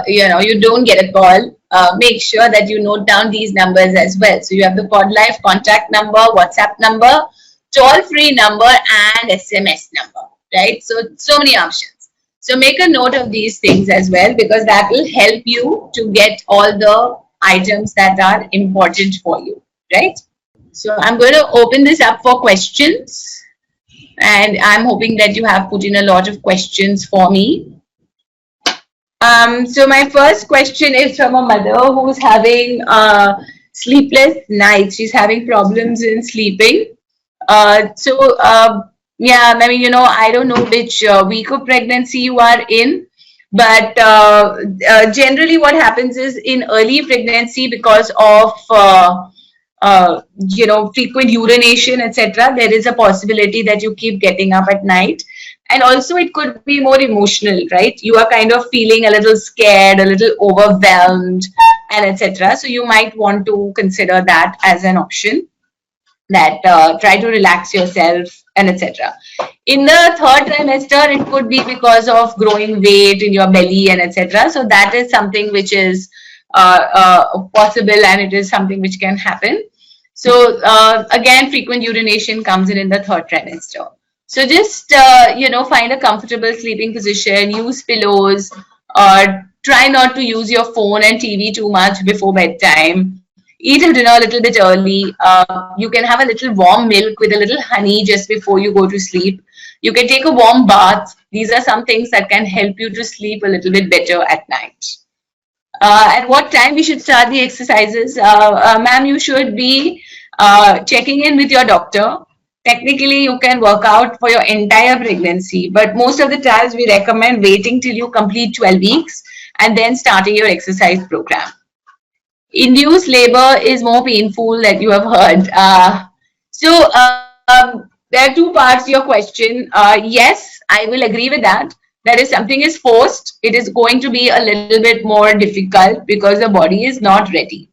you don't get a call, make sure that you note down these numbers as well. So you have the Cord Life contact number, WhatsApp number, toll-free number, and SMS number, right? So many options. So make a note of these things as well, because that will help you to get all the items that are important for you, right? So I'm going to open this up for questions. And I'm hoping that you have put in a lot of questions for me. So my first question is from a mother who's having sleepless nights. She's having problems in sleeping. I don't know which week of pregnancy you are in, but generally what happens is in early pregnancy, because of frequent urination, etc., there is a possibility that you keep getting up at night. And also it could be more emotional, right? You are kind of feeling a little scared, a little overwhelmed, and etc. So you might want to consider that as an option, that try to relax yourself and etc. In the third trimester, it could be because of growing weight in your belly and etc. So that is something which is possible, and it is something which can happen. So again, frequent urination comes in the third trimester. So just find a comfortable sleeping position, use pillows, try not to use your phone and TV too much before bedtime. Eat a dinner a little bit early. You can have a little warm milk with a little honey just before you go to sleep. You can take a warm bath. These are some things that can help you to sleep a little bit better at night. At what time we should start the exercises? Ma'am, you should be checking in with your doctor. Technically, you can work out for your entire pregnancy, but most of the times we recommend waiting till you complete 12 weeks and then starting your exercise program. Induced labor is more painful, that you have heard. There are two parts to your question. Yes, I will agree with that. That if something is forced, it is going to be a little bit more difficult because the body is not ready.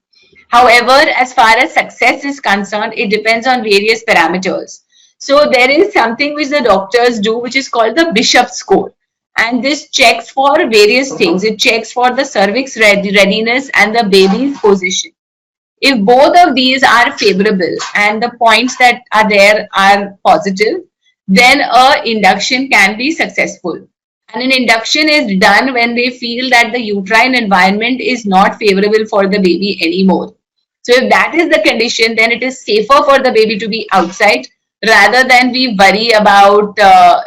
However, as far as success is concerned, it depends on various parameters. So there is something which the doctors do, which is called the Bishop score. And this checks for various things. It checks for the cervix readiness and the baby's position. If both of these are favorable and the points that are there are positive, then a induction can be successful. And an induction is done when they feel that the uterine environment is not favorable for the baby anymore. So if that is the condition, then it is safer for the baby to be outside rather than we worry about, that,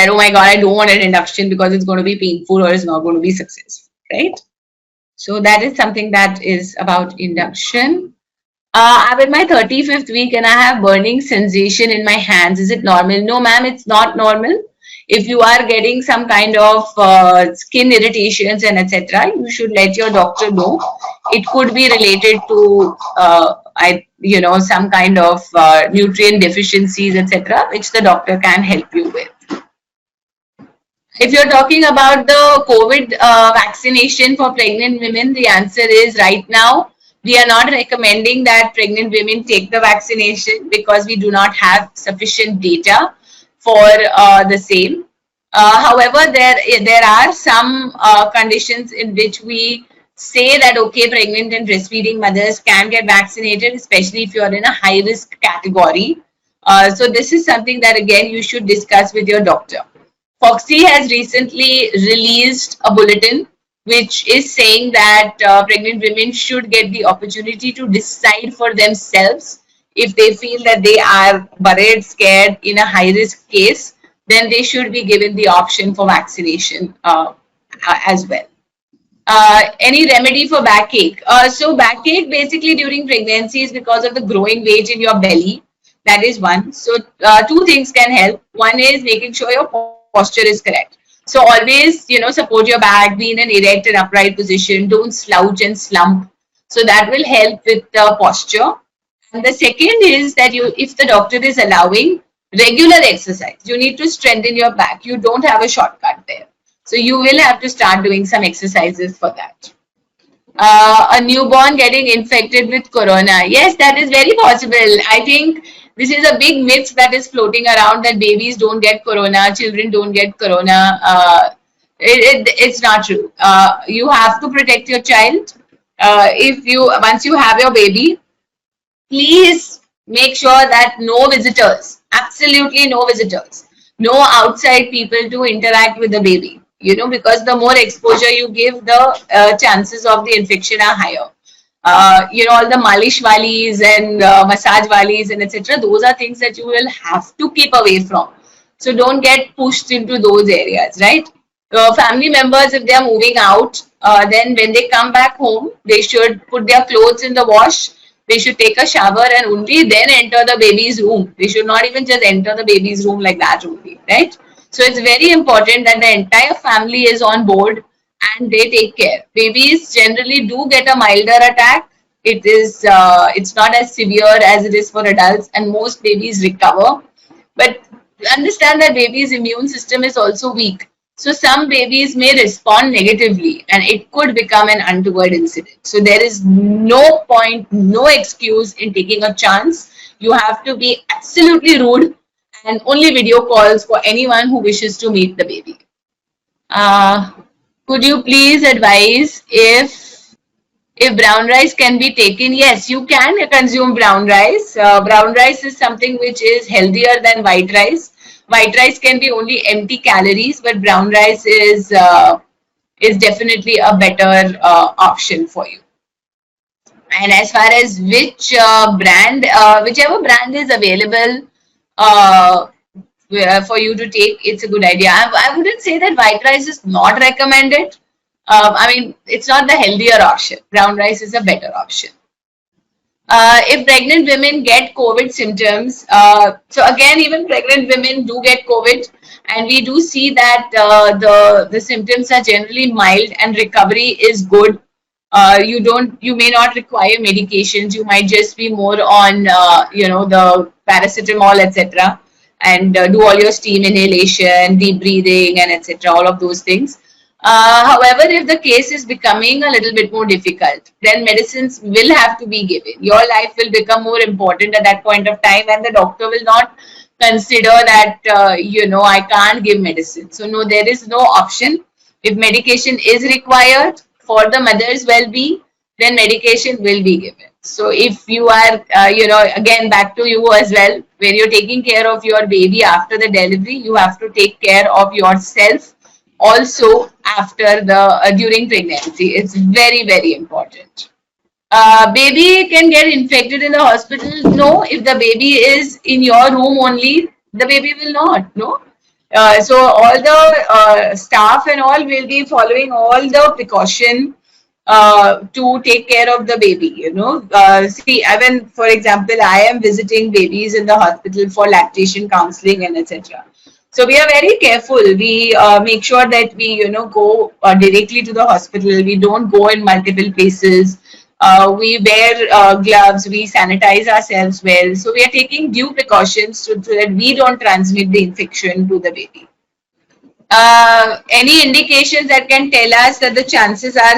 oh my God, I don't want an induction because it's going to be painful or it's not going to be successful, right? So that is something that is about induction. I'm in my 35th week and I have burning sensation in my hands. Is it normal? No, ma'am, it's not normal. If you are getting some kind of skin irritations and etc., you should let your doctor know. It could be related to some kind of nutrient deficiencies, etc., which the doctor can help you with. If you're talking about the COVID vaccination for pregnant women, the answer is right now, we are not recommending that pregnant women take the vaccination because we do not have sufficient data for the same. However, there are some conditions in which we say that, okay, pregnant and breastfeeding mothers can get vaccinated, especially if you are in a high risk category. So this is something that, again, you should discuss with your doctor. Foxy has recently released a bulletin which is saying that pregnant women should get the opportunity to decide for themselves if they feel that they are worried, scared in a high risk case, then they should be given the option for vaccination as well. Any remedy for backache? So backache basically during pregnancy is because of the growing weight in your belly. That is one. So two things can help. One is making sure your posture is correct. So always, support your back, be in an erect and upright position. Don't slouch and slump. So that will help with the posture. And the second is that if the doctor is allowing regular exercise, you need to strengthen your back. You don't have a shortcut there. So you will have to start doing some exercises for that. A newborn getting infected with corona. Yes, that is very possible. I think this is a big myth that is floating around that babies don't get corona, children don't get corona. It's not true. You have to protect your child. Once you have your baby, please make sure that no visitors, absolutely no visitors, no outside people to interact with the baby. Because the more exposure you give, the chances of the infection are higher. All the malish walis and massage walis and etc. Those are things that you will have to keep away from. So don't get pushed into those areas, right? Family members, if they are moving out, then when they come back home, they should put their clothes in the wash. They should take a shower and only then enter the baby's room. They should not even just enter the baby's room like that only, right? So it's very important that the entire family is on board and they take care. Babies generally do get a milder attack. It's not as severe as it is for adults, and most babies recover. But understand that baby's immune system is also weak. So some babies may respond negatively and it could become an untoward incident. So there is no point, no excuse in taking a chance. You have to be absolutely rude and only video calls for anyone who wishes to meet the baby. Uh, could you please advise if brown rice can be taken? Yes, you can consume brown rice. Brown rice is something which is healthier than white rice. White rice can be only empty calories, but brown rice is definitely a better option for you. And as far as which brand, whichever brand is available for you to take, it's a good idea. I wouldn't say that white rice is not recommended. I mean, it's not the healthier option. Brown rice is a better option. If pregnant women get COVID symptoms, so again, even pregnant women do get COVID, and we do see that the symptoms are generally mild and recovery is good. You may not require medications. You might just be more on the paracetamol, etc., and do all your steam inhalation, deep breathing, and etc., all of those things. However, if the case is becoming a little bit more difficult, then medicines will have to be given. Your life will become more important at that point of time, and the doctor will not consider that I can't give medicine. So no, there is no option. If medication is required for the mother's well-being, then medication will be given. So if you are, again back to you as well, when you're taking care of your baby after the delivery, you have to take care of yourself also after the during pregnancy. It's very, very important. Baby can get infected in the hospital. No, if the baby is in your room only, the baby will not. No. So all the staff and all will be following all the precaution to take care of the baby. See, even for example, I am visiting babies in the hospital for lactation counseling and etc. So we are very careful. We make sure that we, go directly to the hospital. We don't go in multiple places. We wear gloves. We sanitize ourselves well. So we are taking due precautions so that we don't transmit the infection to the baby. Any indications that can tell us that the chances are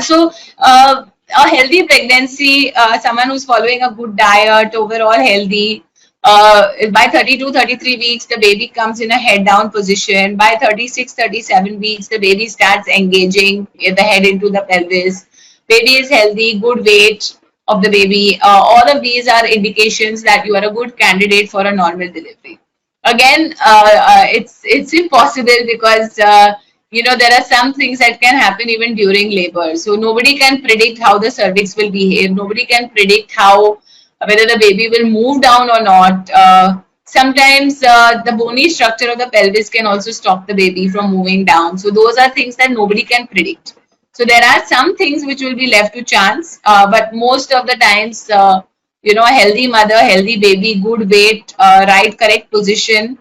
a healthy pregnancy, someone who's following a good diet, overall healthy. By 32, 33 weeks, the baby comes in a head down position. By 36, 37 weeks, the baby starts engaging the head into the pelvis. Baby is healthy, good weight of the baby. All of these are indications that you are a good candidate for a normal delivery. Again, it's impossible because there are some things that can happen even during labor. So nobody can predict how the cervix will behave. Nobody can predict whether the baby will move down or not. Sometimes the bony structure of the pelvis can also stop the baby from moving down. So those are things that nobody can predict. So there are some things which will be left to chance, but most of the times, a healthy mother, healthy baby, good weight, right, correct position,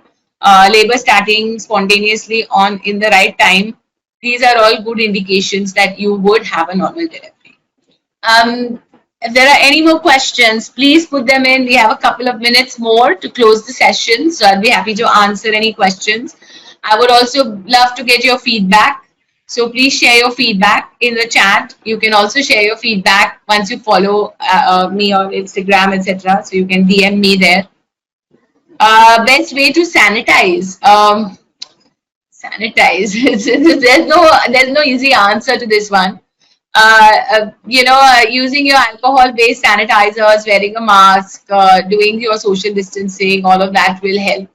labor starting spontaneously in the right time. These are all good indications that you would have a normal delivery. If there are any more questions, please put them in. We have a couple of minutes more to close the session, so I'll be happy to answer any questions. I would also love to get your feedback. So please share your feedback in the chat. You can also share your feedback once you follow me on Instagram, etc. So you can DM me there. Best way to sanitize. Sanitize. there's no easy answer to this one. Using your alcohol-based sanitizers, wearing a mask, doing your social distancing, all of that will help.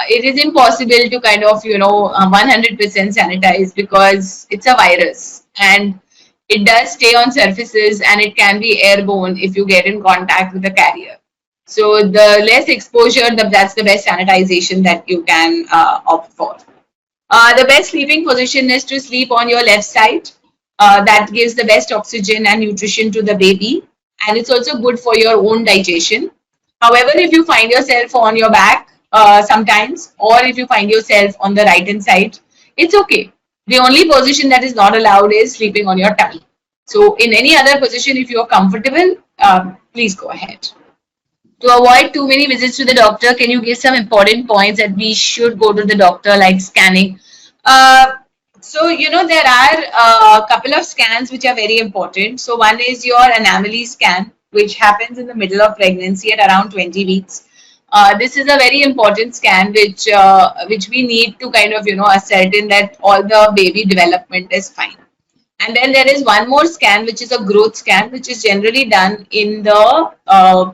It is impossible to kind of, 100% sanitize because it's a virus and it does stay on surfaces and it can be airborne if you get in contact with the carrier. So the less exposure, that's the best sanitization that you can opt for. The best sleeping position is to sleep on your left side. That gives the best oxygen and nutrition to the baby. And it's also good for your own digestion. However, if you find yourself on your back sometimes, or if you find yourself on the right hand side, it's okay. The only position that is not allowed is sleeping on your tummy. So in any other position, if you are comfortable, please go ahead. To avoid too many visits to the doctor, can you give some important points that we should go to the doctor, like scanning? Uh, there are a couple of scans which are very important. So, one is your anomaly scan, which happens in the middle of pregnancy at around 20 weeks. This is a very important scan which we need to kind of ascertain that all the baby development is fine. And then there is one more scan, which is a growth scan, which is generally done in the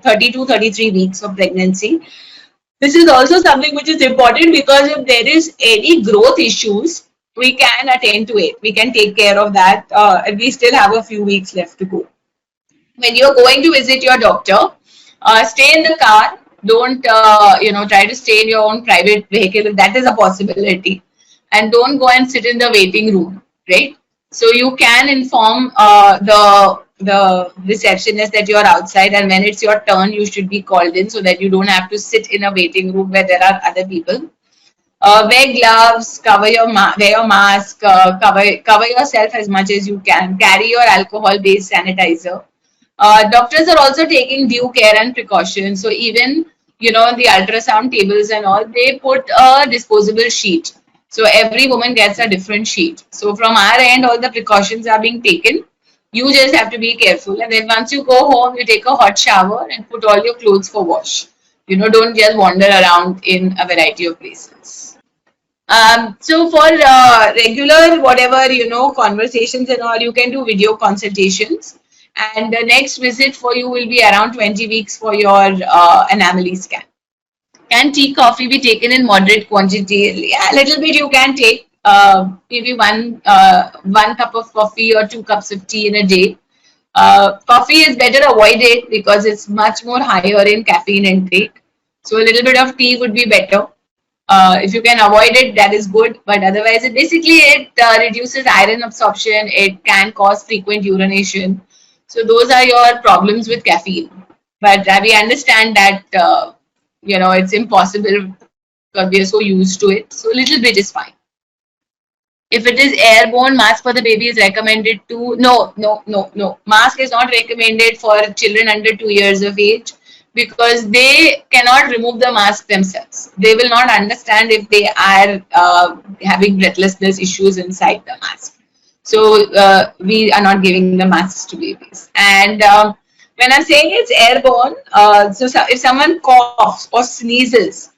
30 to 33 weeks of pregnancy. This is also something which is important because if there is any growth issues, we can attend to it. We can take care of that. And we still have a few weeks left to go. When you're going to visit your doctor, stay in the car. Don't try to stay in your own private vehicle if that is a possibility, and don't go and sit in the waiting room, right? So you can inform the receptionist that you're outside, and when it's your turn, you should be called in so that you don't have to sit in a waiting room where there are other people. Wear gloves, wear your mask, cover yourself as much as you can. Carry your alcohol-based sanitizer. Doctors are also taking due care and precautions. So even the ultrasound tables and all, they put a disposable sheet. So every woman gets a different sheet. So from our end, all the precautions are being taken. You just have to be careful. And then once you go home, you take a hot shower and put all your clothes for wash. Don't just wander around in a variety of places. So for regular whatever conversations and all, you can do video consultations. And the next visit for you will be around 20 weeks for your anomaly scan. Can tea, coffee be taken in moderate quantity? Yeah, a little bit you can take. Maybe one cup of coffee or 2 cups of tea in a day. Coffee is better avoided because it's much more higher in caffeine intake. So a little bit of tea would be better. If you can avoid it, that is good. But otherwise, it reduces iron absorption. It can cause frequent urination. So those are your problems with caffeine. But we understand that it's impossible because we are so used to it. So a little bit is fine. If it is airborne, mask for the baby is recommended to. No. Mask is not recommended for children under 2 years of age because they cannot remove the mask themselves. They will not understand if they are having breathlessness issues inside the mask. So we are not giving the masks to babies. And when I'm saying it's airborne, so if someone coughs or sneezes,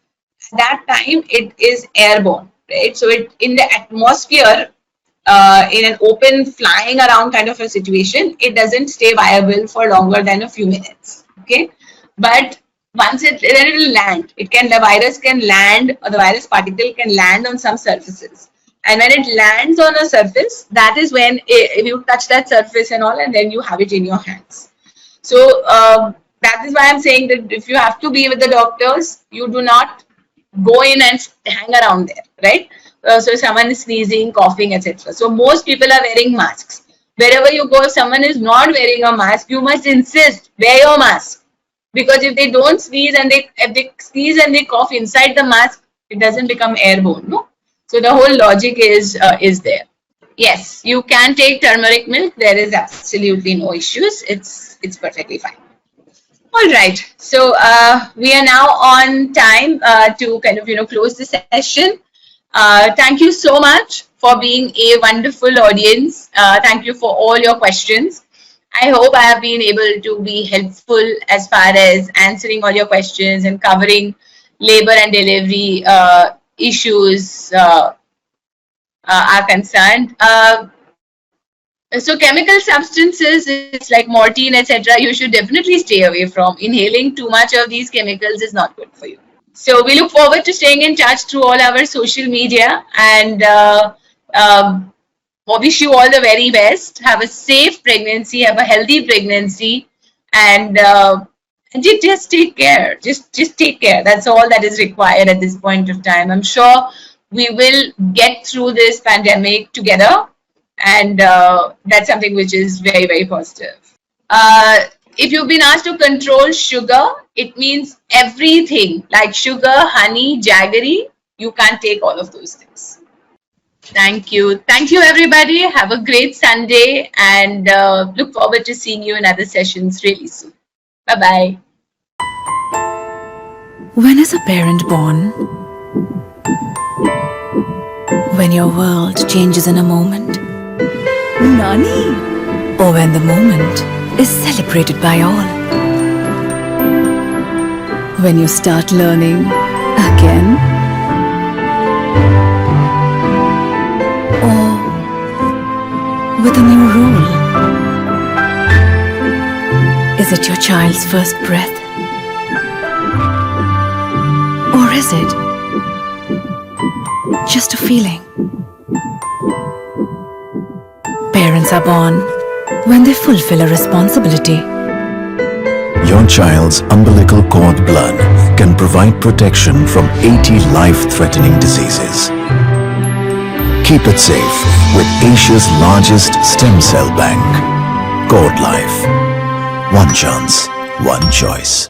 at that time it is airborne, right? So it in the atmosphere, in an open flying around kind of a situation, it doesn't stay viable for longer than a few minutes. Okay, but once then it will land. The virus can land, or the virus particle can land on some surfaces. And when it lands on a surface, that is when if you touch that surface and all, and then you have it in your hands. So that is why I'm saying that if you have to be with the doctors, you do not go in and hang around there, right? So if someone is sneezing, coughing, etc. So most people are wearing masks. Wherever you go, if someone is not wearing a mask, you must insist, wear your mask. Because if they don't sneeze and if they sneeze and they cough inside the mask, it doesn't become airborne, no? So the whole logic is there. Yes, you can take turmeric milk. There is absolutely no issues. It's perfectly fine. All right. So we are now on time to kind of close the session. Thank you so much for being a wonderful audience. Thank you for all your questions. I hope I have been able to be helpful as far as answering all your questions and covering labor and delivery issues are concerned. So chemical substances, it's like morphine, etc. You should definitely stay away from. Inhaling too much of these chemicals is not good for you. So we look forward to staying in touch through all our social media, and wish you all the very best. Have a safe pregnancy, have a healthy pregnancy, and just take care. Just take care. That's all that is required at this point of time. I'm sure we will get through this pandemic together, and that's something which is very, very positive. If you've been asked to control sugar, it means everything like sugar, honey, jaggery. You can't take all of those things. Thank you. Thank you, everybody. Have a great Sunday, and look forward to seeing you in other sessions really soon. Bye-bye. When is a parent born? When your world changes in a moment. Nani? Or when the moment is celebrated by all. When you start learning again. Or with a new rule. Is it your child's first breath? Or is it just a feeling? Parents are born when they fulfill a responsibility. Your child's umbilical cord blood can provide protection from 80 life-threatening diseases. Keep it safe with Asia's largest stem cell bank. Cord Life. One chance, one choice.